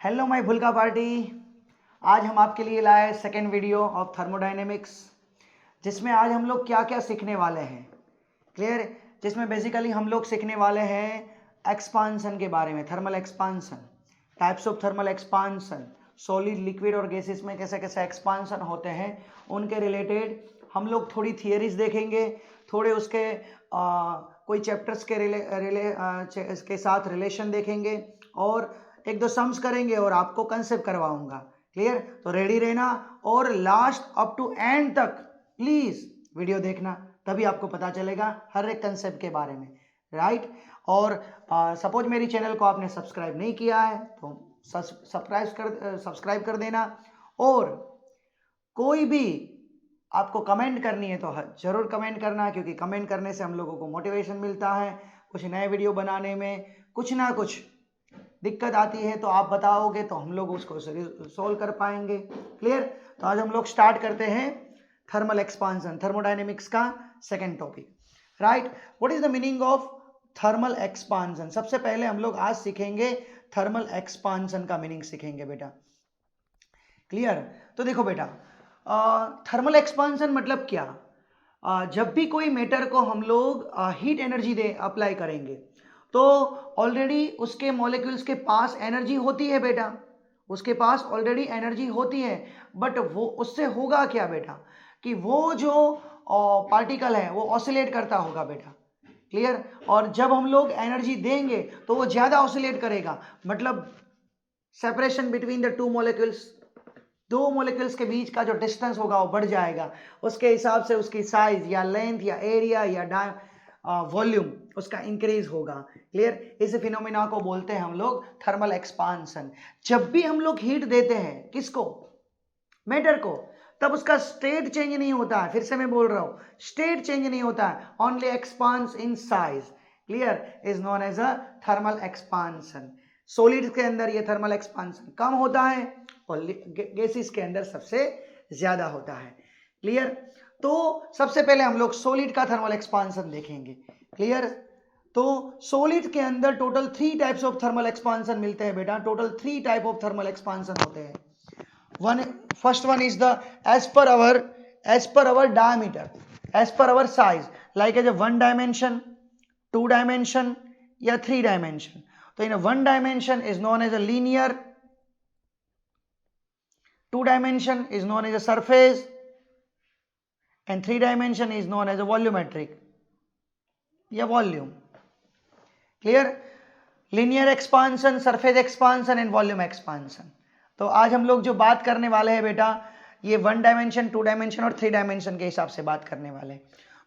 Hello my भुलका party. आज हम आपके लिए लाए सेकेंड वीडियो ऑफ थर्मोडायनेमिक्स, जिसमें आज हम लोग क्या क्या सीखने वाले हैं। क्लियर? जिसमें बेसिकली हम लोग सीखने वाले हैं एक्सपांसन के बारे में, thermal expansion, types of thermal expansion, solid, liquid और गैसेस में कैसे कैसे एक्सपांसन होते हैं, उनके रिलेटेड हम लोग थोड़ी थियरीज देखेंगे, थोड़े उसके कोई चैप्टर्स के साथ रिलेशन देखेंगे और एक दो सम्स करेंगे और आपको कंसेप्ट करवाऊंगा। क्लियर? तो रेडी रहना और लास्ट अप टू एंड तक प्लीज वीडियो देखना, तभी आपको पता चलेगा हर एक कंसेप्ट के बारे में। राइट? और सपोज मेरी चैनल को आपने सब्सक्राइब नहीं किया है तो सब्सक्राइब कर देना, और कोई भी आपको कमेंट करनी है तो जरूर कमेंट करना, क्योंकि कमेंट करने से हम लोगों को मोटिवेशन मिलता है कुछ नए वीडियो बनाने में। कुछ ना कुछ दिक्कत आती है तो आप बताओगे तो हम लोग उसको सोल्व कर पाएंगे। क्लियर? तो आज हम लोग स्टार्ट करते हैं थर्मल एक्सपांसन, थर्मोडायनेमिक्स का second topic. Right? What is the meaning of thermal expansion? सबसे पहले हम लोग आज सीखेंगे थर्मल एक्सपांसन का मीनिंग सीखेंगे बेटा। क्लियर? तो देखो बेटा, थर्मल एक्सपांसन मतलब क्या? जब भी कोई मैटर को हम लोग हीट एनर्जी दे अप्लाई करेंगे तो ऑलरेडी उसके मॉलिक्यूल्स के पास एनर्जी होती है बेटा, उसके पास ऑलरेडी एनर्जी होती है। बट वो उससे होगा क्या बेटा, कि वो जो पार्टिकल है वो ऑसिलेट करता होगा बेटा। क्लियर? और जब हम लोग एनर्जी देंगे तो वो ज्यादा ऑसिलेट करेगा, मतलब separation between the two molecules, दो मॉलिक्यूल्स के बीच का जो डिस्टेंस होगा वो बढ़ जाएगा। उसके हिसाब से उसकी साइज या लेंथ या एरिया या वॉल्यूम उसका इंक्रीज होगा। क्लियर? इस फिनोमिना को बोलते हैं हम लोग थर्मल एक्सपांसन। जब भी हम लोग हीट देते हैं किसको, मैटर को, तब उसका स्टेट चेंज नहीं होता है। फिर से मैं बोल रहा हूं, स्टेट चेंज नहीं होता है, only expands in size. Clear? Is known as a thermal expansion. Solid के अंदर ये थर्मल एक्सपांसन कम होता है और गैसेस के अंदर सबसे ज्यादा होता है। क्लियर? तो सबसे पहले हम लोग सॉलिड का थर्मल एक्सपांसन देखेंगे। क्लियर? तो सॉलिड के अंदर total 3 types of thermal expansion मिलते हैं बेटा। Total 3 type of thermal expansion होते हैं। First one is the as per our diameter, as per our size, like as a 1 dimension, 2 dimension या 3 dimension. तो in a 1 dimension is known as a linear, 2 dimension is known as a surface, and 3 dimension is known as a volumetric या volume. Clear? Linear expansion, surface expansion and volume expansion. तो आज हम लोग जो बात करने वाले हैं बेटा, ये 1 डायमेंशन, 2 डायमेंशन और 3 डायमेंशन के हिसाब से बात करने वाले हैं।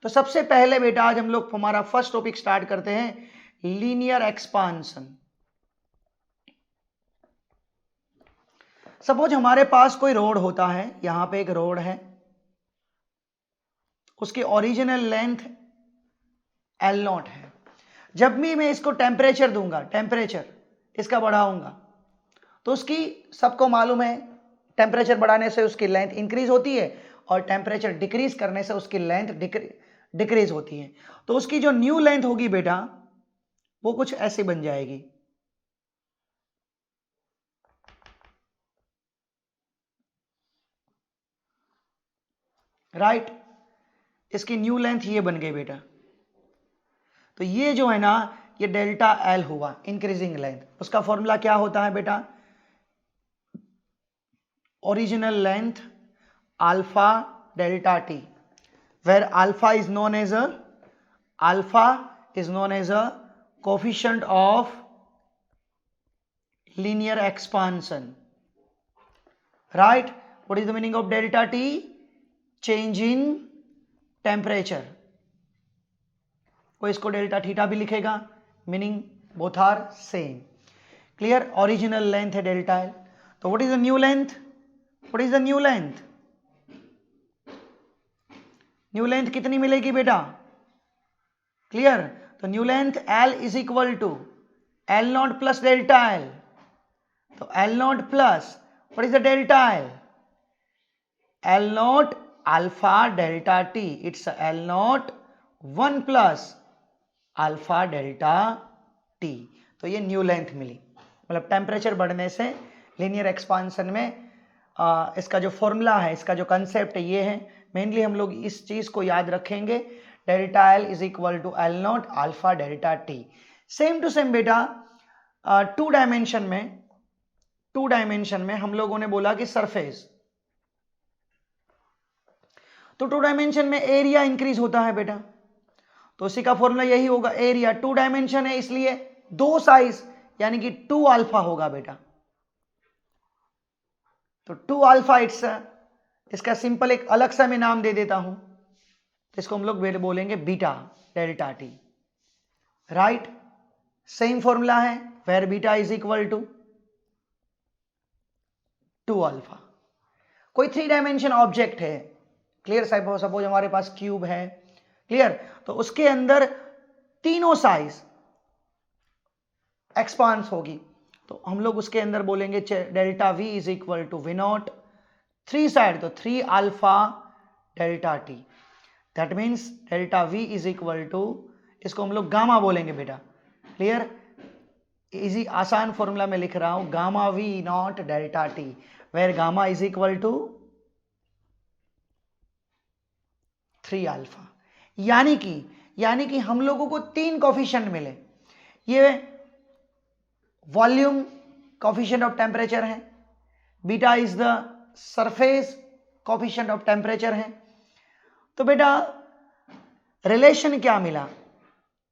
तो सबसे पहले बेटा आज हम लोग हमारा फर्स्ट टॉपिक स्टार्ट करते हैं, लीनियर एक्सपांसन। सपोज हमारे पास कोई रोड होता है, यहां पे एक रोड है, उसकी ओरिजिनल लेंथ L0 है। जब भी मैं इसको टेम्परेचर दूंगा, टेम्परेचर इसका बढ़ाऊंगा, तो उसकी, सबको मालूम है, टेम्परेचर बढ़ाने से उसकी लेंथ इंक्रीज होती है और टेम्परेचर डिक्रीज करने से उसकी लेंथ डिक्रीज होती है। तो उसकी जो न्यू लेंथ होगी बेटा वो कुछ ऐसी बन जाएगी। राइट? इसकी न्यू लेंथ ये बन गई बेटा। तो ये जो है ना, ये डेल्टा एल हुआ, इंक्रीजिंग लेंथ। उसका फॉर्मूला क्या होता है बेटा, original length alpha delta t, where alpha is known as a coefficient of linear expansion. Right? What is the meaning of delta t? Change in temperature. कोई इसको delta theta भी लिखेगा, meaning both are same. Clear? Original length है delta L. तो what is the new length? What is the new length? New length कितनी मिलेगी बेटा? Clear? तो new length L is equal to L0 plus delta L। तो L0 plus what is the delta L? L0 alpha delta T। It's L0 1 plus alpha delta T। तो ये new length मिली, मतलब temperature बढ़ने से linear expansion में इसका जो formula है, इसका जो कंसेप्ट है ये है। मेनली हम लोग इस चीज को याद रखेंगे, delta L is equal to L not alpha delta T. Same to same बेटा टू डायमेंशन में हम लोगों ने बोला कि सरफेस, तो टू डायमेंशन में एरिया इंक्रीज होता है बेटा, तो उसी का फॉर्मूला यही होगा, एरिया टू डायमेंशन है इसलिए दो साइज यानी कि 2 अल्फा होगा बेटा। तो 2 अल्फा इसका सिंपल एक अलग सा मैं नाम दे देता हूं, तो इसको हम लोग बोलेंगे beta delta T, right. Same formula है, where beta is equal to 2 alpha. कोई 3 डायमेंशन ऑब्जेक्ट है, क्लियर, सपोज हमारे पास क्यूब है, क्लियर, तो उसके अंदर तीनों साइज एक्सपांस होगी, तो हम लोग उसके अंदर बोलेंगे delta V is equal to V not, 3 side तो 3 alpha delta T, that means delta V is equal to, इसको हम लोग गामा बोलेंगे बेटा, क्लियर, इजी आसान फॉर्मूला में लिख रहा हूं, gamma V not delta T, where gamma is equal to 3 alpha. यानी कि हम लोगों को 3 कोफिशिएंट मिले, ये वॉल्यूम कोफिशिएंट ऑफ टेम्परेचर है, beta is the surface coefficient of temperature है। तो बेटा रिलेशन क्या मिला,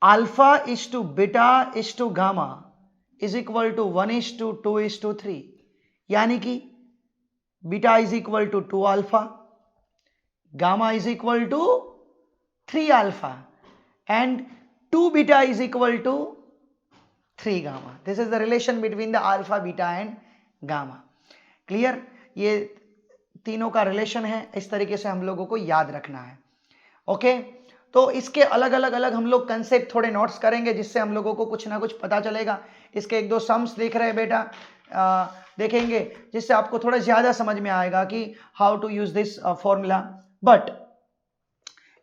alpha is to beta is to gamma is equal to 1:2:3, यानी कि beta is equal to 2 alpha, gamma is equal to 3 alpha and 2 beta is equal to 3 gamma. This is the relation between the alpha, beta and gamma. Clear? ये तीनों का relation है, इस तरीके से हम लोगों को याद रखना है। ओके, तो इसके अलग अलग हम लोग कंसेप्ट थोड़े नोट्स करेंगे, जिससे हम लोगों को कुछ ना कुछ पता चलेगा। इसके 1-2 सम्स देख रहे हैं बेटा, देखेंगे, जिससे आपको थोड़ा ज्यादा समझ में आएगा कि how to use this formula. But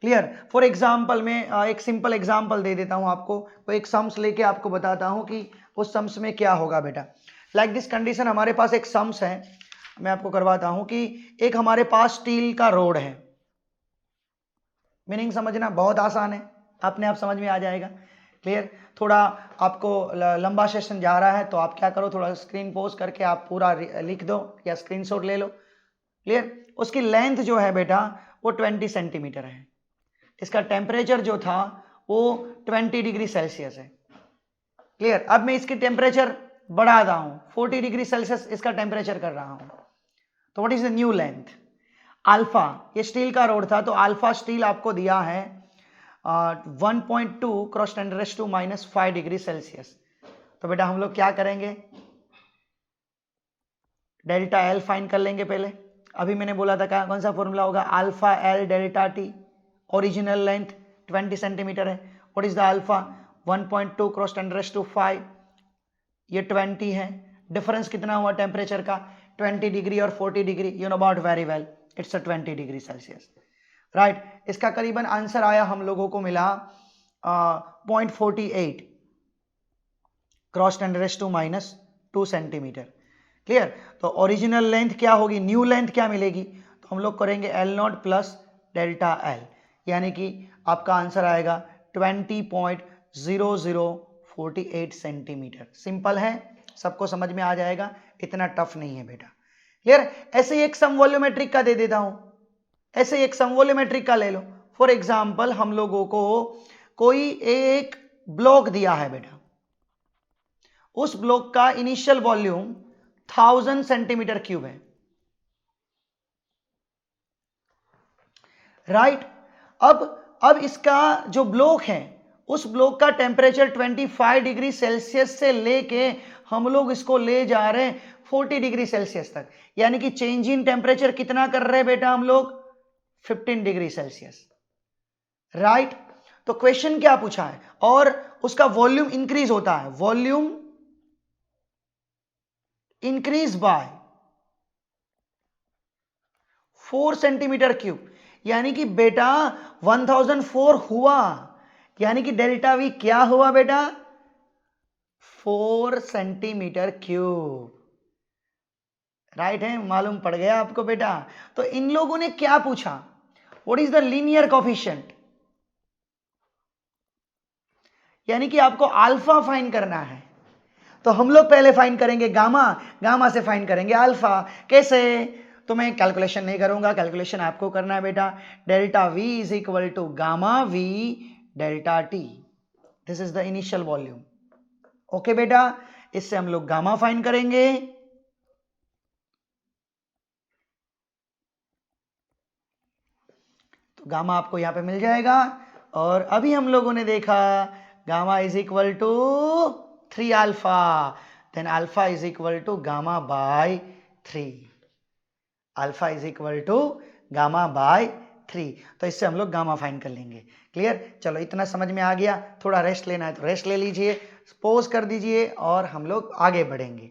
clear, for example मैं एक सिंपल एग्जाम्पल दे देता हूं आपको, तो एक सम्स लेके आपको बताता हूं कि उस सम्स में क्या होगा बेटा। लाइक दिस कंडीशन, हमारे पास एक सम्स है, मैं आपको करवाता हूं कि एक हमारे पास स्टील का रोड है, मीनिंग समझना बहुत आसान है, अपने आप समझ में आ जाएगा। क्लियर, थोड़ा आपको लंबा सेशन जा रहा है तो आप क्या करो, थोड़ा स्क्रीन पोज करके आप पूरा लिख दो या स्क्रीनशॉट ले लो। क्लियर, उसकी लेंथ जो है बेटा वो 20 सेंटीमीटर है, इसका टेम्परेचर जो था वो 20 डिग्री सेल्सियस है। क्लियर, अब मैं इसकी टेम्परेचर बढ़ा रहा हूं, 40 डिग्री सेल्सियस इसका टेम्परेचर कर रहा हूं, तो what is the new length, alpha, ये स्टील का रोड था, तो अल्फा स्टील आपको दिया है 1.2 क्रॉस 10⁻⁻5 डिग्री सेल्सियस। तो बेटा हम लोग क्या करेंगे, डेल्टा एल फाइंड कर लेंगे पहले। अभी मैंने बोला था कौन सा फॉर्मूला होगा, alpha L delta T, original length 20 centimetre है, what is the alpha 1.2 cross 10⁻5, ये 20 है, डिफरेंस कितना हुआ टेम्परेचर का 20 डिग्री और 40 degree, you know about very well, it's a 20 degree Celsius, right. इसका करीबन आंसर आया हम लोगों को मिला 0.48 क्रॉस 10⁻² सेंटीमीटर। क्लियर, तो ओरिजिनल लेंथ क्या होगी, न्यू लेंथ क्या मिलेगी, तो हम लोग करेंगे L not plus delta L, यानी कि आपका आंसर आएगा 20.0048 सेंटीमीटर। सिंपल है, सबको समझ में आ जाएगा, इतना टफ नहीं है बेटा। क्लियर, ऐसे ही एक सम वॉल्यूमेट्रिक का दे देता हूं, ऐसे एक सम वॉल्यूमेट्रिक का ले लो। फॉर एग्जाम्पल हम लोगों को कोई एक ब्लॉक दिया है बेटा, उस ब्लॉक का इनिशियल वॉल्यूम 1000 सेंटीमीटर क्यूब है, राइट। अब इसका जो ब्लॉक है, उस ब्लॉक का टेम्परेचर 25 डिग्री सेल्सियस से लेके हम लोग इसको ले जा रहे हैं 40 डिग्री सेल्सियस तक, यानी कि चेंज इन टेम्परेचर कितना कर रहे हैं बेटा हम लोग, 15 डिग्री सेल्सियस, राइट। तो क्वेश्चन क्या पूछा है, और उसका वॉल्यूम इंक्रीज होता है, volume increase by 4 centimetre cube, यानी कि बेटा 1004 हुआ, यानी कि डेल्टा वी क्या हुआ बेटा, 4 सेंटीमीटर क्यूब। राइट है, मालूम पड़ गया आपको बेटा। तो इन लोगों ने क्या पूछा, what is the linear coefficient, यानी कि आपको अल्फा फाइंड करना है। तो हम लोग पहले फाइंड करेंगे गामा, गामा से फाइंड करेंगे अल्फा। कैसे, तो मैं कैलकुलेशन नहीं करूंगा, कैलकुलेशन आपको करना है बेटा। Delta V is equal to gamma V delta T, this is the initial volume. Okay बेटा, इससे हम लोग गामा फाइंड करेंगे। तो गामा आपको यहां पे मिल जाएगा। और अभी हम लोगों ने देखा gamma is equal to 3 alpha, then alpha is equal to gamma by 3, alpha is equal to gamma by 3। तो इससे हम लोग गामा फाइंड कर लेंगे। क्लियर, चलो इतना समझ में आ गया। थोड़ा रेस्ट लेना है तो रेस्ट ले लीजिए, पॉज कर दीजिए और हम लोग आगे बढ़ेंगे।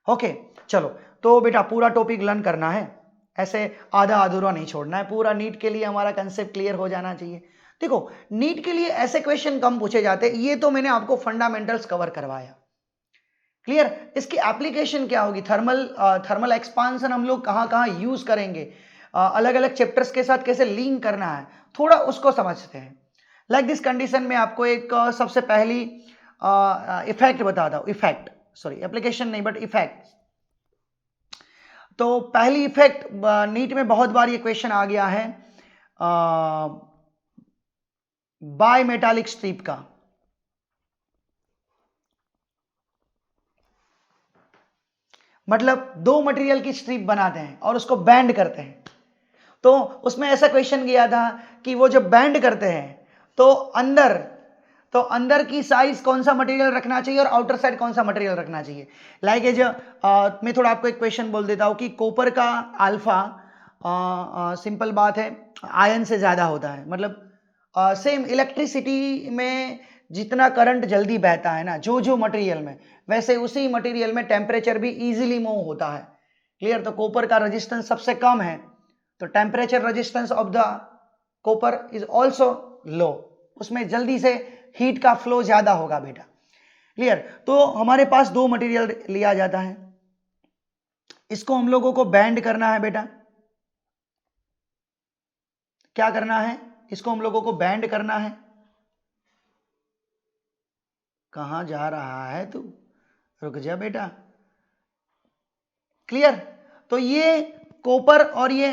ओके चलो, तो बेटा पूरा टॉपिक लर्न करना है, ऐसे आधा अधूरा नहीं छोड़ना है। पूरा नीट के लिए हमारा कंसेप्ट क्लियर हो जाना चाहिए। देखो नीट के लिए ऐसे क्वेश्चन कम पूछे जाते, ये तो मैंने आपको फंडामेंटल्स कवर करवाया। क्लियर, इसकी एप्लीकेशन क्या होगी, थर्मल एक्सपांशन हम लोग कहाँ कहाँ यूज करेंगे, अलग अलग चैप्टर्स के साथ कैसे लिंक करना है, थोड़ा उसको समझते हैं। लाइक दिस कंडीशन में आपको एक सबसे पहली इफेक्ट बताता हूँ, इफेक्ट सॉरी एप्लीकेशन नहीं बट इफेक्ट। तो पहली इफेक्ट, नीट में बहुत बार ये क्वेश्चन आ गया है बाय मेटालिक स्ट्रिप का। मतलब दो मटेरियल की स्ट्रिप बनाते हैं और उसको बैंड करते हैं। तो उसमें ऐसा क्वेश्चन गया था कि वो जब बैंड करते हैं तो अंदर की साइज कौन सा मटेरियल रखना चाहिए और आउटर साइड कौन सा मटेरियल रखना चाहिए। लाइक एज मैं थोड़ा आपको एक क्वेश्चन बोल देता हूं कि कॉपर का अल्फा, सिंपल बात है, आयन से ज्यादा होता है। मतलब सेम इलेक्ट्रिसिटी में जितना करंट जल्दी बहता है ना जो जो मटेरियल में, वैसे उसी मटेरियल में टेम्परेचर भी इजीली मूव होता है। क्लियर, तो कॉपर का रेजिस्टेंस सबसे कम है, तो temperature resistance of the copper is also low, उसमें जल्दी से हीट का फ्लो ज्यादा होगा बेटा। क्लियर, तो हमारे पास दो मटेरियल लिया जाता है, इसको हम लोगों को बैंड करना है बेटा। क्या करना है, इसको हम लोगों को बैंड करना है। कहां जा रहा है तू, रुक जा बेटा। क्लियर, तो ये कॉपर और ये,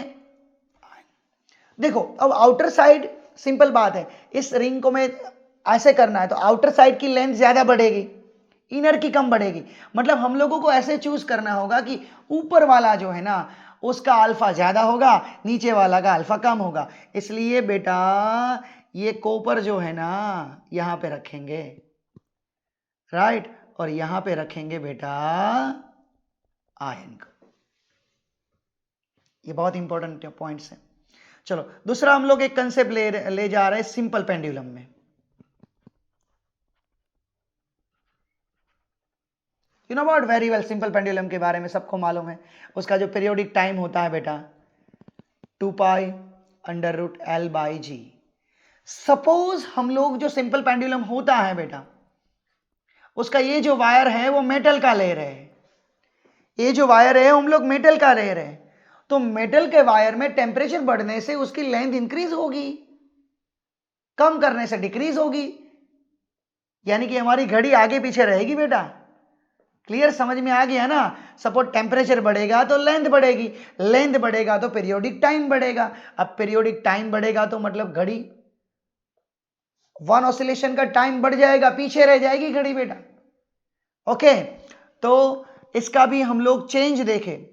देखो अब आउटर साइड, सिंपल बात है, इस रिंग को मैं ऐसे करना है तो आउटर साइड की लेंथ ज्यादा बढ़ेगी, इनर की कम बढ़ेगी। मतलब हम लोगों को ऐसे चूज करना होगा कि ऊपर वाला जो है ना उसका अल्फा ज्यादा होगा, नीचे वाला का अल्फा कम होगा। इसलिए बेटा ये कॉपर जो है ना यहां पे रखेंगे, राइट, और यहां पे रखेंगे बेटा आयन को। ये बहुत इंपॉर्टेंट पॉइंट्स है। चलो दूसरा हम लोग एक कंसेप्ट ले जा रहे हैं सिंपल पेंडुलम में। You know about very well, simple pendulum के बारे में सबको मालूम है। उसका जो पीरियोडिक टाइम होता है बेटा 2π√L/g। सपोज हम लोग जो सिंपल पेंडुलम होता है बेटा उसका ये जो वायर है वो मेटल का ले रहे हैं, ये जो वायर है हम लोग मेटल का ले रहे हैं। तो मेटल के वायर में टेम्परेचर बढ़ने से उसकी लेंथ इंक्रीज होगी, कम करने से डिक्रीज होगी, यानी कि हमारी घड़ी आगे पीछे रहेगी बेटा। क्लियर, समझ में आ गया ना। सपोज टेम्परेचर बढ़ेगा तो लेंथ बढ़ेगी, लेंथ बढ़ेगा तो पीरियोडिक टाइम बढ़ेगा। अब पीरियोडिक टाइम बढ़ेगा तो मतलब घड़ी वन ऑसिलेशन का टाइम बढ़ जाएगा, पीछे रह जाएगी घड़ी बेटा। ओके, तो इसका भी हम लोग चेंज देखें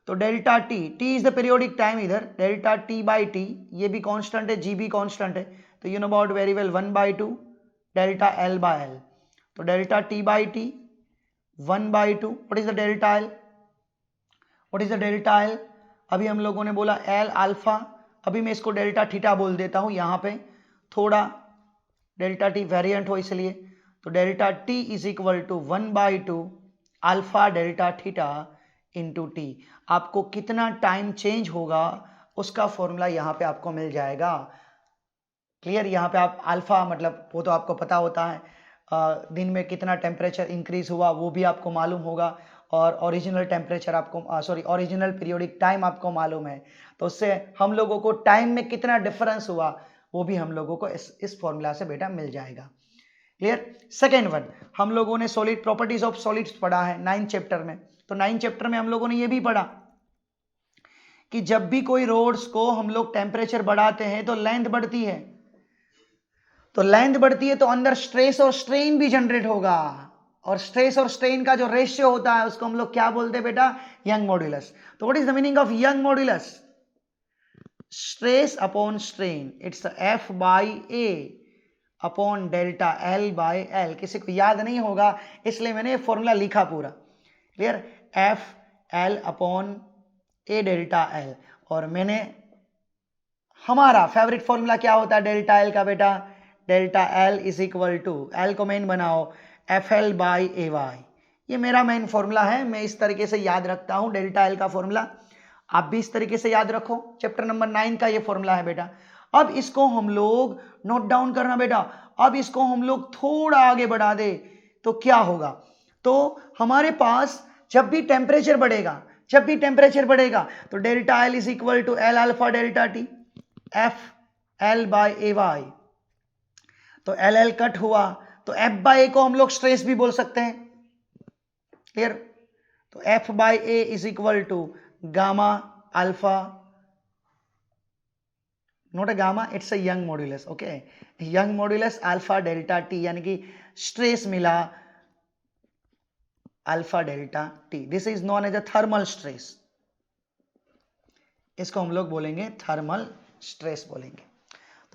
तो delta T, T is the periodic time, इधर डेल्टा टी बाई टी, ये भी कांस्टेंट है, जी भी कांस्टेंट है। तो you know about very well 1/2 delta L by L. तो delta T by T 1/2, what is the delta L, what is the delta L. अभी हम लोगों ने बोला एल अल्फा, अभी मैं इसको डेल्टा थीटा बोल देता हूं, यहां पे थोड़ा डेल्टा टी वेरिएंट हो इसलिए। तो delta T is equal to 1/2 alpha delta theta into T. आपको कितना टाइम चेंज होगा उसका फॉर्मूला यहां पे आपको मिल जाएगा। क्लियर, यहाँ पे आप अल्फा मतलब वो तो आपको पता होता है, दिन में कितना टेम्परेचर इंक्रीज हुआ वो भी आपको मालूम होगा, और ओरिजिनल टेम्परेचर आपको सॉरी ओरिजिनल पीरियोडिक टाइम आपको मालूम है, तो उससे हम लोगों को टाइम में कितना डिफरेंस हुआ वो भी हम लोगों को इस फॉर्मूला से बेटा मिल जाएगा। क्लियर। सेकेंड वन, हम लोगों ने सॉलिड प्रॉपर्टीज ऑफ सॉलिड्स पढ़ा है 9 चैप्टर में। तो 9 चैप्टर में हम लोगों ने ये भी पढ़ा कि जब भी कोई रोड्स को हम लोग टेम्परेचर बढ़ाते हैं तो लेंथ बढ़ती है, तो लेंथ बढ़ती है तो अंदर स्ट्रेस और स्ट्रेन भी जनरेट होगा, और स्ट्रेस और स्ट्रेन का जो रेशियो होता है उसको हम लोग क्या बोलते हैं बेटा, यंग मॉड्यूलस। तो what is the meaning of young modulus? Stress upon strain, it's F by A upon delta L by L. किसी को याद नहीं होगा इसलिए मैंने ये फॉर्मूला लिखा पूरा। क्लियर। एफ एल अपॉन ए डेल्टा एल, और मैंने हमारा फेवरेट फॉर्मूला क्या होता है डेल्टा एल का बेटा, delta L is equal to, L को मेन बनाओ, F L by A Y. ये मेरा मेन फॉर्मूला है, मैं इस तरीके से याद रखता हूं डेल्टा एल का फॉर्मूला, आप भी इस तरीके से याद रखो। चैप्टर नंबर 9 का ये फॉर्मूला है बेटा। अब इसको हम लोग नोट डाउन करना बेटा। अब इसको हम लोग थोड़ा आगे बढ़ा दे तो क्या होगा, तो हमारे पास जब भी टेम्परेचर बढ़ेगा, जब भी टेम्परेचर बढ़ेगा तो delta L is equal to L alpha delta T, F L by A Y. तो एल एल कट हुआ तो एफ बाई ए को हम लोग स्ट्रेस भी बोल सकते हैं। क्लियर। तो F by A is equal to gamma alpha, not a gamma, it's a Young modulus. Okay, Young modulus alpha delta T, यानी कि स्ट्रेस मिला alpha delta T. This is known as a thermal stress, इसको हम लोग बोलेंगे thermal stress बोलेंगे।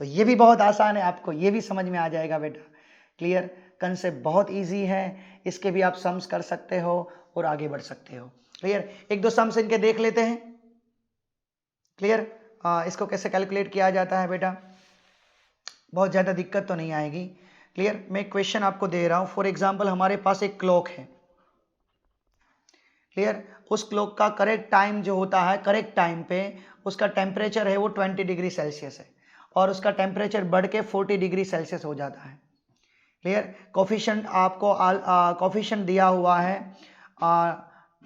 तो ये भी बहुत आसान है, आपको ये भी समझ में आ जाएगा बेटा। क्लियर। कंसेप्ट बहुत इजी है, इसके भी आप सम्स कर सकते हो और आगे बढ़ सकते हो। क्लियर। एक दो सम्स इनके देख लेते हैं। क्लियर। इसको कैसे कैलकुलेट किया जाता है बेटा, बहुत ज़्यादा दिक्कत तो नहीं आएगी। क्लियर। मैं क्वेश्चन आपको दे रहा हूं। फॉर एग्जाम्पल हमारे पास एक क्लॉक है। क्लियर। उस क्लॉक का करेक्ट टाइम जो होता है, करेक्ट टाइम पे उसका टेम्परेचर है वो 20 डिग्री सेल्सियस है, और उसका टेम्परेचर बढ़ के 40 डिग्री सेल्सियस हो जाता है। क्लियर। कोफिशिएंट आपको कोफिशिएंट दिया हुआ है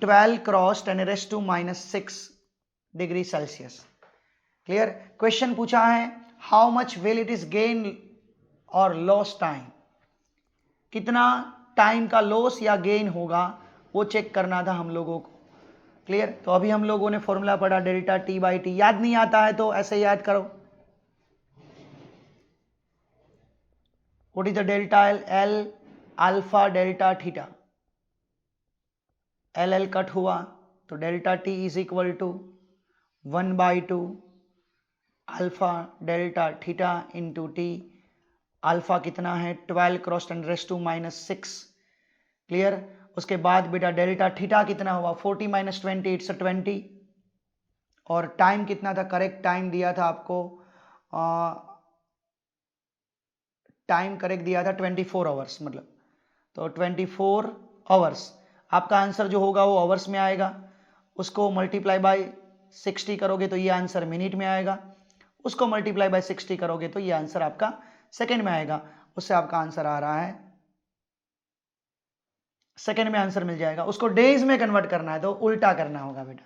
12 cross 10⁻⁻⁶ degree Celsius. Clear. Question पूछा है how much will it is gain और लॉस टाइम, कितना टाइम का लॉस या गेन होगा वो चेक करना था हम लोगों को। क्लियर। तो अभी हम लोगों ने फॉर्मूला पढ़ा डेल्टा टी बाई टी, याद नहीं आता है तो ऐसे याद करो। What is the delta L, L alpha delta theta, L L cut हुआ तो delta T is equal to 1/2 alpha delta theta into T. Alpha कितना है 12 क्रॉस 10⁻⁻⁶। क्लियर। उसके बाद बेटा डेल्टा थीटा कितना हुआ 40 - 20 इट्स 20, और टाइम कितना था, करेक्ट टाइम दिया था आपको, टाइम करेक्ट दिया था 24 आवर्स, मतलब तो 24 आवर्स। आपका आंसर जो होगा वो आवर्स में आएगा, उसको मल्टीप्लाई बाय 60 करोगे तो ये आंसर मिनट में आएगा, उसको मल्टीप्लाई बाय 60 करोगे तो ये आंसर आपका सेकंड में आएगा। उससे आपका आंसर आ रहा है सेकंड में आंसर मिल जाएगा। उसको डेज में कन्वर्ट करना है तो उल्टा करना होगा बेटा,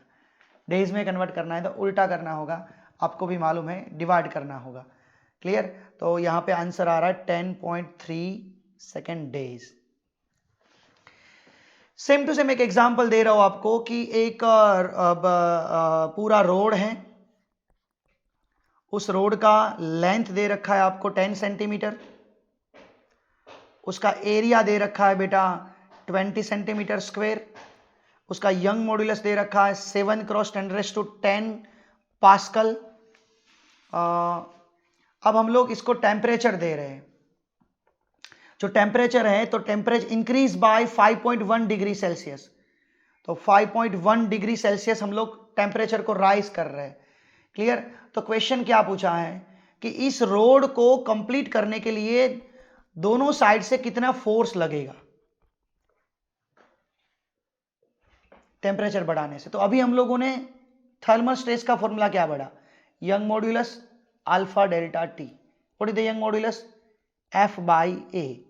डेज में कन्वर्ट करना है तो उल्टा करना होगा, आपको भी मालूम है डिवाइड करना होगा। क्लियर। तो यहां पे आंसर आ रहा है 10.3 second days. Same to same एक एग्जांपल दे रहा हूं आपको कि एक पूरा रोड है, उस रोड का लेंथ दे रखा है आपको 10 सेंटीमीटर, उसका एरिया दे रखा है बेटा 20 सेंटीमीटर स्क्वायर, उसका यंग मॉड्यूलस दे रखा है 7 क्रॉस 10⁻10 पास्कल। अब हम लोग इसको टेम्परेचर दे रहे हैं, जो टेम्परेचर है तो temperature increase by 5.1 degree Celsius, तो 5.1 डिग्री सेल्सियस हम लोग टेम्परेचर को राइज कर रहे हैं। क्लियर। तो क्वेश्चन क्या पूछा है कि इस रोड को कंप्लीट करने के लिए दोनों साइड से कितना फोर्स लगेगा टेम्परेचर बढ़ाने से। तो अभी हम लोगों ने थर्मल स्ट्रेस का फॉर्मूला क्या पढ़ा, young modulus alpha delta T. What is the young modulus, F by A,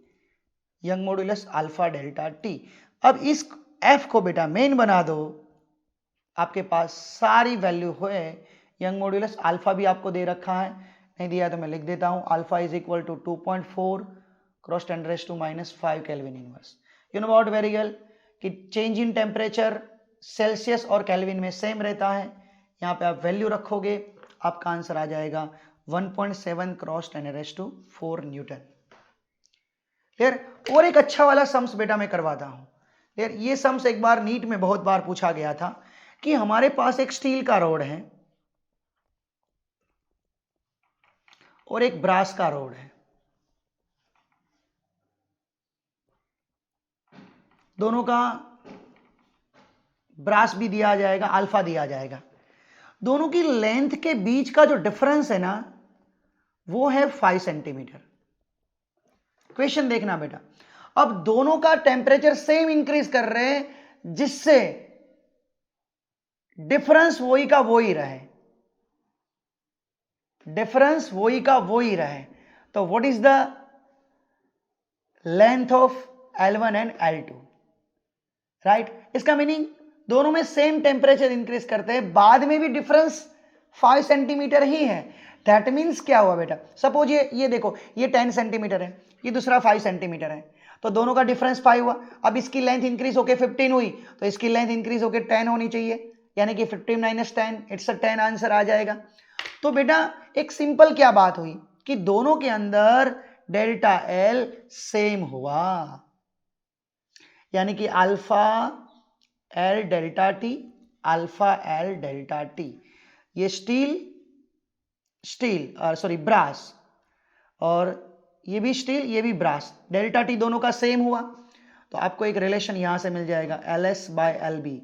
young modulus alpha delta T. अब इस एफ को बेटा मेन बना दो, आपके पास सारी वैल्यू हुए। यंग मॉड्यूलस अल्फा भी आपको दे रखा है, नहीं दिया तो मैं लिख देता हूं, alpha is equal to 2.4 cross 10⁻⁵ kelvin inverse. You know what very well कि चेंज इन टेम्परेचर सेल्सियस और केल्विन में सेम रहता है। यहाँ पे आप वैल्यू रखोगे, आपका आंसर आ जाएगा 1.7 क्रॉस 10⁻⁴ न्यूटन। क्लियर। और एक अच्छा वाला सम्स बेटा मैं करवाता हूं। क्लियर। ये सम्स एक बार नीट में बहुत बार पूछा गया था कि हमारे पास एक स्टील का रोड है और एक ब्रास का रोड है, दोनों का ब्रास भी दिया जाएगा, अल्फा दिया जाएगा, दोनों की लेंथ के बीच का जो डिफरेंस है ना वो है 5 सेंटीमीटर। क्वेश्चन देखना बेटा, अब दोनों का टेम्परेचर सेम इंक्रीज कर रहे हैं जिससे डिफरेंस वही का वही रहे, डिफरेंस वही का वही रहे। तो what is the length of L1 and L2, right. इसका मीनिंग दोनों में सेम टेम्परेचर इंक्रीज करते हैं, बाद में भी डिफरेंस 5 सेंटीमीटर ही है। दैट मीन्स क्या हुआ बेटा, सपोज ये देखो, ये 10 सेंटीमीटर है, ये दूसरा 5 सेंटीमीटर है, तो दोनों का डिफरेंस 5 हुआ। अब इसकी लेंथ इंक्रीज होके 15 हुई, तो इसकी लेंथ इंक्रीज होके 10 होनी चाहिए, यानी कि 15 माइनस 10 इट्स 10 आंसर आ जाएगा। तो बेटा एक सिंपल क्या बात हुई कि दोनों के अंदर डेल्टा एल सेम हुआ, यानी कि alpha L delta T, alpha L delta T. ये सॉरी ब्रास, और ये भी स्टील ये भी ब्रास, डेल्टा टी दोनों का सेम हुआ, तो आपको एक रिलेशन यहां से मिल जाएगा LS by LB,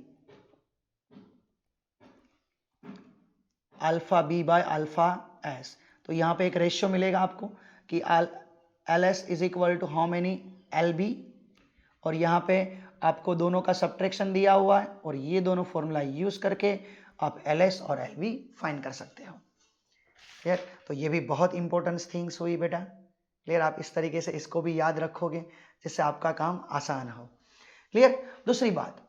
alpha B by alpha S. तो यहां पे एक रेशियो मिलेगा आपको कि LS is equal to how many LB, और यहां पे आपको दोनों का सब्ट्रैक्शन दिया हुआ है, और ये दोनों फॉर्मूला यूज करके आप LS और LB फाइंड कर सकते हो। क्लियर। तो ये भी बहुत इंपॉर्टेंट थिंग्स हुई बेटा। क्लियर। आप इस तरीके से इसको भी याद रखोगे जिससे आपका काम आसान हो। क्लियर। दूसरी बात,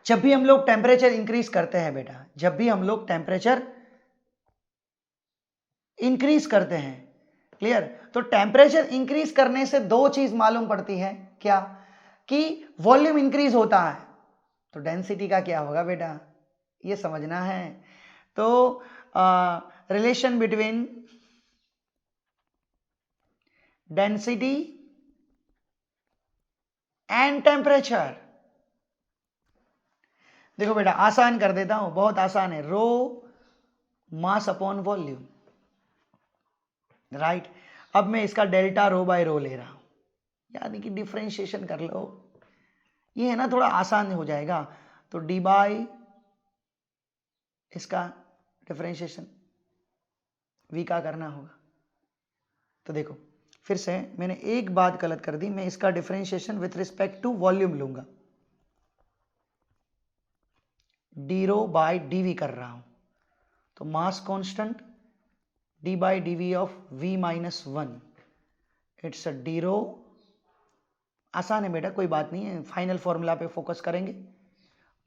जब भी हम लोग टेम्परेचर इंक्रीज करते हैं बेटा, जब भी हम लोग टेम्परेचर इंक्रीज करते हैं, क्लियर, तो टेम्परेचर इंक्रीज करने से दो चीज मालूम पड़ती है, क्या कि वॉल्यूम इंक्रीज होता है, तो डेंसिटी का क्या होगा बेटा, ये समझना है। तो relation between density and temperature, देखो बेटा आसान कर देता हूं, बहुत आसान है, रो मास अपॉन वॉल्यूम, राइट। अब मैं इसका डेल्टा रो बाय रो ले रहा हूं, यानी कि डिफरेंशिएशन कर लो, ये है ना थोड़ा आसान हो जाएगा। तो डी बाई इसका डिफरेंशिएशन वी का करना होगा। तो देखो फिर से मैंने एक बात गलत कर दी, मैं इसका differentiation with respect to volume लूंगा, डी रो बाय डीवी कर रहा हूं, तो mass constant D by D V of V minus 1, it's a D rho, आसान है बेटा कोई बात नहीं है, फाइनल फॉर्मूला पे फोकस करेंगे,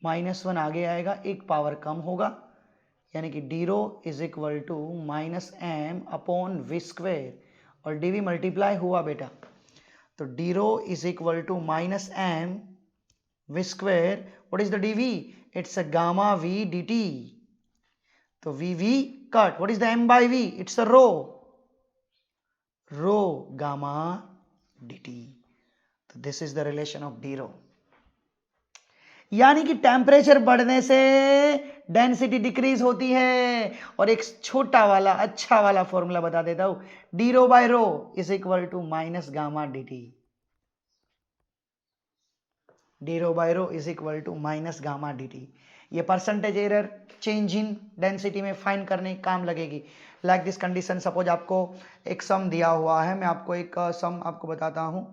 -1 आगे आएगा, एक पावर कम होगा, यानी कि D rho is equal to -m upon V square, और डी वी मल्टीप्लाई हुआ बेटा, तो D rho is equal to -m V square, what is the D V, it's a gamma V D T, तो V V cut, what is the m by V, it's a rho gamma D T. तो this is the relation of D rho, यानी कि temperature बढ़ने से density decrease होती है। और एक छोटा वाला अच्छा वाला फॉर्मूला बता देता हूं, d rho by rho is equal to minus gamma D t, d rho by rho is equal to minus gamma D t. ये percentage error change in density में फाइंड करने काम लगेगी। लाइक दिस कंडीशन, सपोज आपको एक सम दिया हुआ है, मैं आपको एक सम आपको बताता हूं,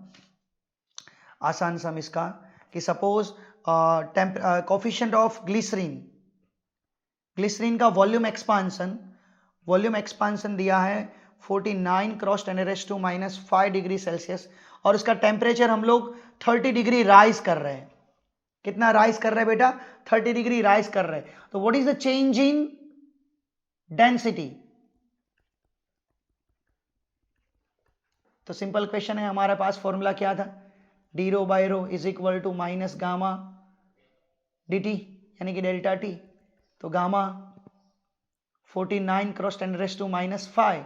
आसान सम इसका, कि सपोज कोफिशिएंट ऑफ ग्लिसरीन का वॉल्यूम एक्सपांसन दिया है 49 क्रॉस 10⁻⁻5 डिग्री सेल्सियस, और उसका टेम्परेचर हम लोग 30 डिग्री राइज कर रहे हैं, कितना राइज कर रहे हैं बेटा? 30 डिग्री राइज कर रहे हैं। तो what is the change in density? तो सिंपल क्वेश्चन है, हमारे पास फॉर्मूला क्या था? D rho by rho is equal to minus gamma D T यानी कि डेल्टा टी। तो गामा 49 क्रॉस 10⁻⁻5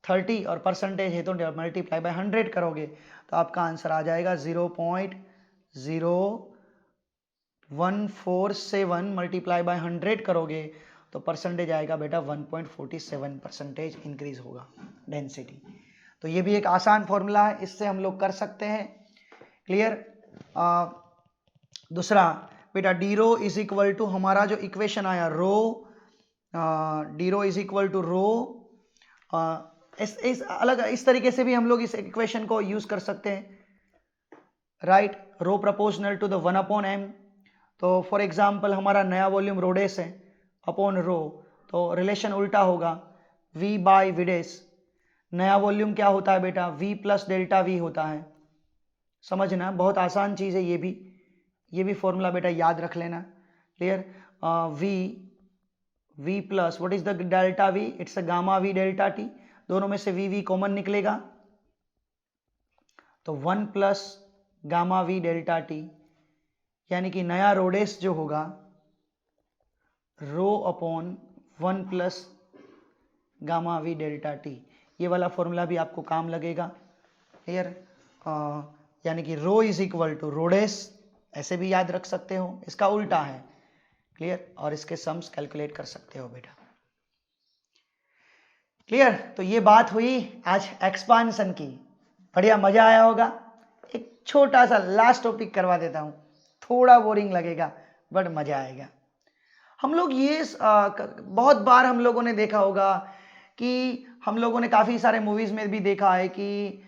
30 और परसेंटेज है तो मल्टीप्लाई बाय 100 करोगे तो आपका आंसर आ जाएगा 0.0147 मल्टीप्लाई बाय 100 करोगे तो परसेंटेज आएगा बेटा 1.47% इंक्रीज होगा डेंसिटी। तो ये भी एक आसान फॉर्मूला है, इससे हम लोग कर सकते हैं। क्लियर? दूसरा बेटा d rho is equal to, हमारा जो इक्वेशन आया rho, d rho is equal to rho, इस अलग इस तरीके से भी हम लोग इस इक्वेशन को यूज कर सकते हैं, right? Rho proportional to the 1/m। तो फॉर एग्जांपल हमारा नया वॉल्यूम रोडेस है अपॉन रो, तो रिलेशन उल्टा होगा, v बाय विडेस। नया वॉल्यूम क्या होता है बेटा? v प्लस डेल्टा v होता है। समझना, बहुत आसान चीज है ये भी फॉर्मूला बेटा याद रख लेना। Clear? v plus what is the delta v? It's a gamma v delta t। दोनों में से v कॉमन निकलेगा तो 1 plus gamma v delta t, यानी कि नया रोडेस जो होगा rho upon 1 plus gamma we delta T. ये वाला फॉर्मूला भी आपको काम लगेगा। क्लियर? यानी कि रो इज इक्वल टू रोडेस, ऐसे भी याद रख सकते हो, इसका उल्टा है। क्लियर? और इसके सम्स कैलकुलेट कर सकते हो बेटा। क्लियर? तो ये बात हुई आज एक्सपांशन की, बढ़िया मजा आया होगा। एक छोटा सा लास्ट टॉपिक करवा देता हूं, थोड़ा बोरिंग लगेगा बट मजा आएगा। हम लोग ये बहुत बार हम लोगों ने देखा होगा कि हम लोगों ने काफ़ी सारे मूवीज़ में भी देखा है कि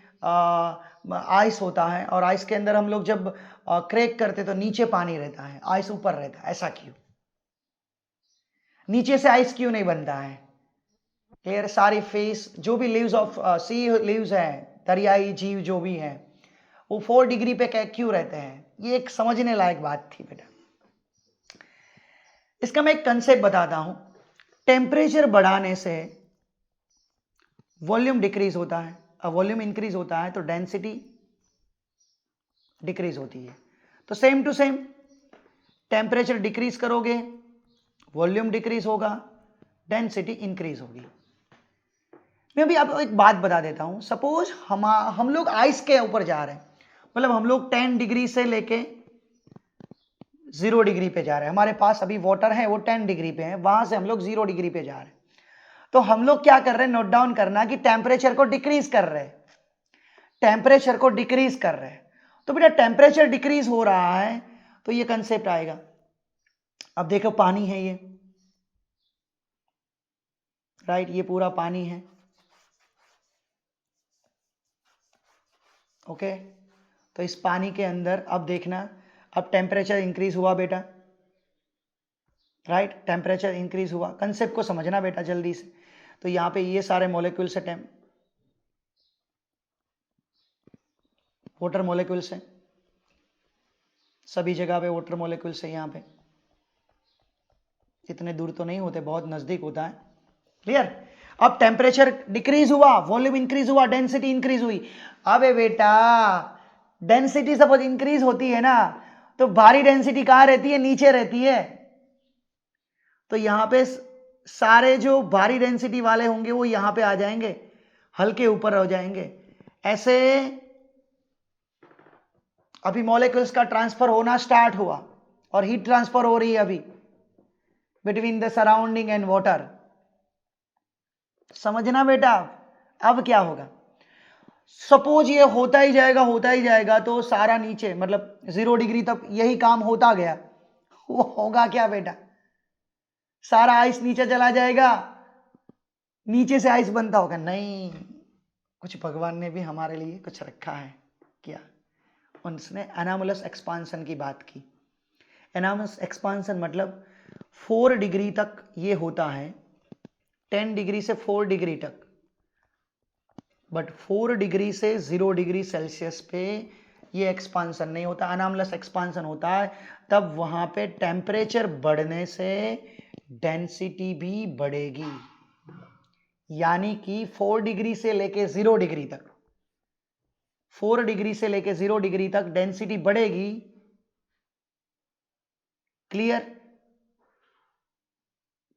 आइस होता है और आइस के अंदर हम लोग जब क्रैक करते तो नीचे पानी रहता है, आइस ऊपर रहता है। ऐसा क्यों? नीचे से आइस क्यों नहीं बनता है? क्लियर? सारी फेस जो भी लीव्स ऑफ सी लीव्स है, दरियाई जीव जो भी है, वो 4 डिग्री पे क्यों रहते हैं? ये एक समझने लायक बात थी बेटा। इसका मैं एक कंसेप्ट बताता हूं। टेम्परेचर बढ़ाने से वॉल्यूम डिक्रीज होता है, अब वॉल्यूम इंक्रीज होता है तो डेंसिटी डिक्रीज होती है। तो same to same, temperature decrease करोगे वॉल्यूम डिक्रीज होगा, डेंसिटी इंक्रीज होगी। मैं भी आपको एक बात बता देता हूं। सपोज हम लोग आइस के ऊपर जा रहे हैं, मतलब हम लोग 10 डिग्री से लेके 0 डिग्री पे जा रहे हैं। हमारे पास अभी वाटर है वो 10 डिग्री पे है, वहां से हम लोग 0 डिग्री पे जा रहे हैं। तो हम लोग क्या कर रहे हैं? नोट डाउन करना कि टेम्परेचर को डिक्रीज कर रहे हैं, टेम्परेचर को डिक्रीज कर रहे हैं। तो बेटा टेम्परेचर डिक्रीज हो रहा है तो ये कंसेप्ट आएगा। अब देखो पानी है ये, राइट? ये पूरा पानी है, ओके? तो इस पानी के अंदर अब देखना, अब टेम्परेचर इंक्रीज हुआ बेटा, राइट? टेम्परेचर इंक्रीज हुआ। कंसेप्ट को समझना बेटा जल्दी से। तो यहां पे ये सारे मॉलिक्यूल्स है, वाटर मॉलिक्यूल्स है, सभी जगह पे वाटर मॉलिक्यूल्स है। यहाँ पे इतने दूर तो नहीं होते, बहुत नजदीक होता है। क्लियर? अब टेम्परेचर डिक्रीज हुआ, वॉल्यूम इंक्रीज हुआ, डेंसिटी इंक्रीज हुई। अबे बेटा डेंसिटी सपोज इंक्रीज होती है ना, तो भारी डेंसिटी कहां रहती है? नीचे रहती है। तो यहां पे सारे जो भारी डेंसिटी वाले होंगे वो यहां पे आ जाएंगे, हल्के ऊपर हो जाएंगे। ऐसे अभी मॉलिक्यूल्स का ट्रांसफर होना स्टार्ट हुआ और हीट ट्रांसफर हो रही है अभी between the surrounding and water. समझना बेटा। अब क्या होगा? सपोज ये होता ही जाएगा तो सारा नीचे मतलब 0 डिग्री तक यही काम होता गया, वो होगा क्या बेटा? सारा आइस नीचे चला जाएगा, नीचे से आइस बनता होगा? नहीं, कुछ भगवान ने भी हमारे लिए कुछ रखा है। क्या? उसने एनामलस एक्सपांसन की बात की। एनामलस एक्सपांसन मतलब 4 डिग्री तक ये होता है, 10 डिग्री से 4 डिग्री तक, बट 4 डिग्री से 0 डिग्री सेल्सियस पे ये एक्सपांसन नहीं होता, अनामलस एक्सपांसन होता है तब वहां पे टेम्परेचर बढ़ने से डेंसिटी भी बढ़ेगी, यानी कि 4 डिग्री से लेके 0 डिग्री तक, 4 डिग्री से लेके 0 डिग्री तक डेंसिटी बढ़ेगी। क्लियर?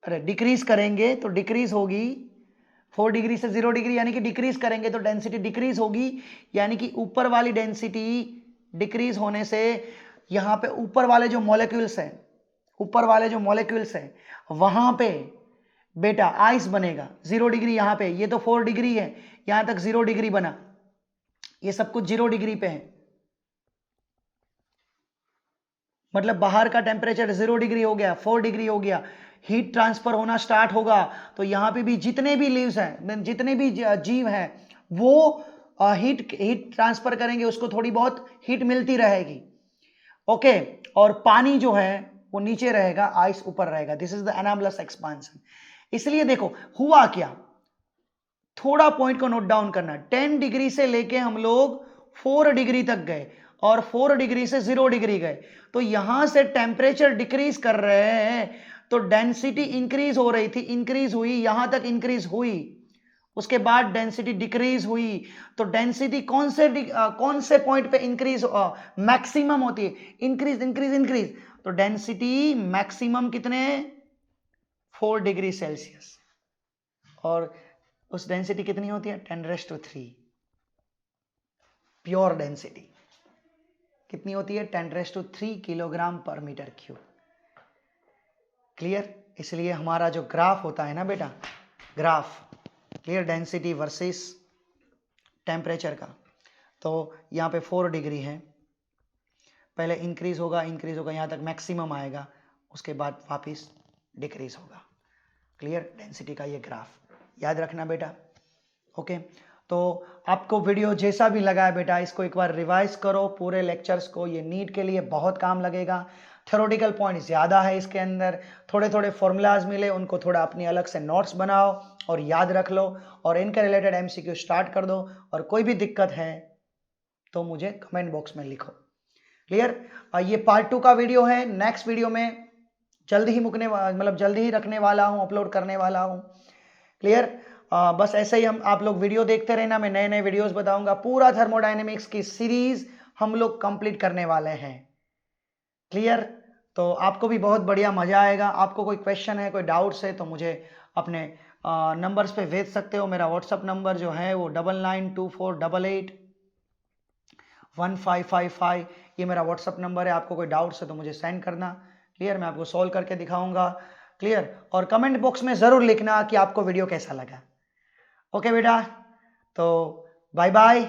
अरे डिक्रीज करेंगे तो डिक्रीज होगी, 4 डिग्री से 0 डिग्री यानी कि डिक्रीज करेंगे तो डेंसिटी डिक्रीज होगी, यानी कि ऊपर वाली डेंसिटी डिक्रीज होने से यहां पे ऊपर वाले जो मॉलिक्यूल्स हैं, ऊपर वाले जो मॉलिक्यूल्स हैं वहां पे बेटा आइस बनेगा। 0 डिग्री यहां पे, ये तो 4 डिग्री है, यहां तक 0 डिग्री बना, ये सब कुछ 0 डिग्री पे है, मतलब बाहर का टेम्परेचर 0 डिग्री हो गया, 4 डिग्री हो गया, हीट ट्रांसफर होना स्टार्ट होगा तो यहां पे भी जितने भी लीव्स हैं, जितने भी जीव हैं वो हीट ट्रांसफर करेंगे, उसको थोड़ी बहुत हीट मिलती रहेगी। ओके, और पानी जो है वो नीचे रहेगा, आइस ऊपर रहेगा। This is the anomalous expansion. इसलिए देखो हुआ क्या, थोड़ा पॉइंट को नोट डाउन करना, 10 डिग्री से लेके हम लोग 4 डिग्री तक गए और 4 डिग्री से 0 डिग्री गए, तो यहां से टेम्परेचर डिक्रीज कर रहे हैं तो डेंसिटी इंक्रीज हो रही थी, इंक्रीज हुई, यहां तक इंक्रीज हुई, उसके बाद डेंसिटी डिक्रीज हुई, तो डेंसिटी कौन से पॉइंट पे इंक्रीज मैक्सिमम होती है, इंक्रीज इंक्रीज इंक्रीज, तो डेंसिटी मैक्सिमम कितने, 4 डिग्री सेल्सियस, और उस डेंसिटी कितनी होती है 10⁻³ प्योर डेंसिटी कितनी होती है 10⁻³ किलोग्राम पर मीटर क्यूब। क्लियर? इसलिए हमारा जो ग्राफ होता है ना बेटा, graph clear, density versus temperature का, तो यहाँ पे 4 डिग्री है, पहले इंक्रीज होगा यहाँ तक मैक्सिमम आएगा, उसके बाद वापस डिक्रीज होगा। क्लियर? डेंसिटी का ये ग्राफ याद रखना बेटा। ओके, तो आपको वीडियो जैसा भी लगा है बेटा, इसको एक बार रिवाइज करो पूरे लेक्चर्स को, ये नीट के लिए बहुत काम लगेगा। थ्योरेटिकल पॉइंट ज़्यादा है इसके अंदर, थोड़े थोड़े फॉर्मूलाज मिले, उनको थोड़ा अपनी अलग से नोट्स बनाओ और याद रख लो, और इनके रिलेटेड एमसीक्यू स्टार्ट कर दो, और कोई भी दिक्कत है तो मुझे कमेंट बॉक्स में लिखो। क्लियर? ये पार्ट 2 का वीडियो है, नेक्स्ट वीडियो में जल्दी ही रखने वाला हूँ, अपलोड करने वाला हूँ। क्लियर? बस ऐसे ही हम आप लोग वीडियो देखते रहना, मैं नए नए वीडियोस बताऊंगा, पूरा थर्मोडायनेमिक्स की सीरीज हम लोग कंप्लीट करने वाले हैं। क्लियर? तो आपको भी बहुत बढ़िया मजा आएगा। आपको कोई क्वेश्चन है, कोई डाउट्स है तो मुझे अपने नंबर्स पे भेज सकते हो। मेरा व्हाट्सअप नंबर जो है वो 9924881555, ये मेरा व्हाट्सअप नंबर है। आपको कोई डाउट्स है तो मुझे सेंड करना। क्लियर? मैं आपको सॉल्व करके दिखाऊंगा। क्लियर? और कमेंट बॉक्स में ज़रूर लिखना कि आपको वीडियो कैसा लगा। ओके बेटा, तो बाय बाय।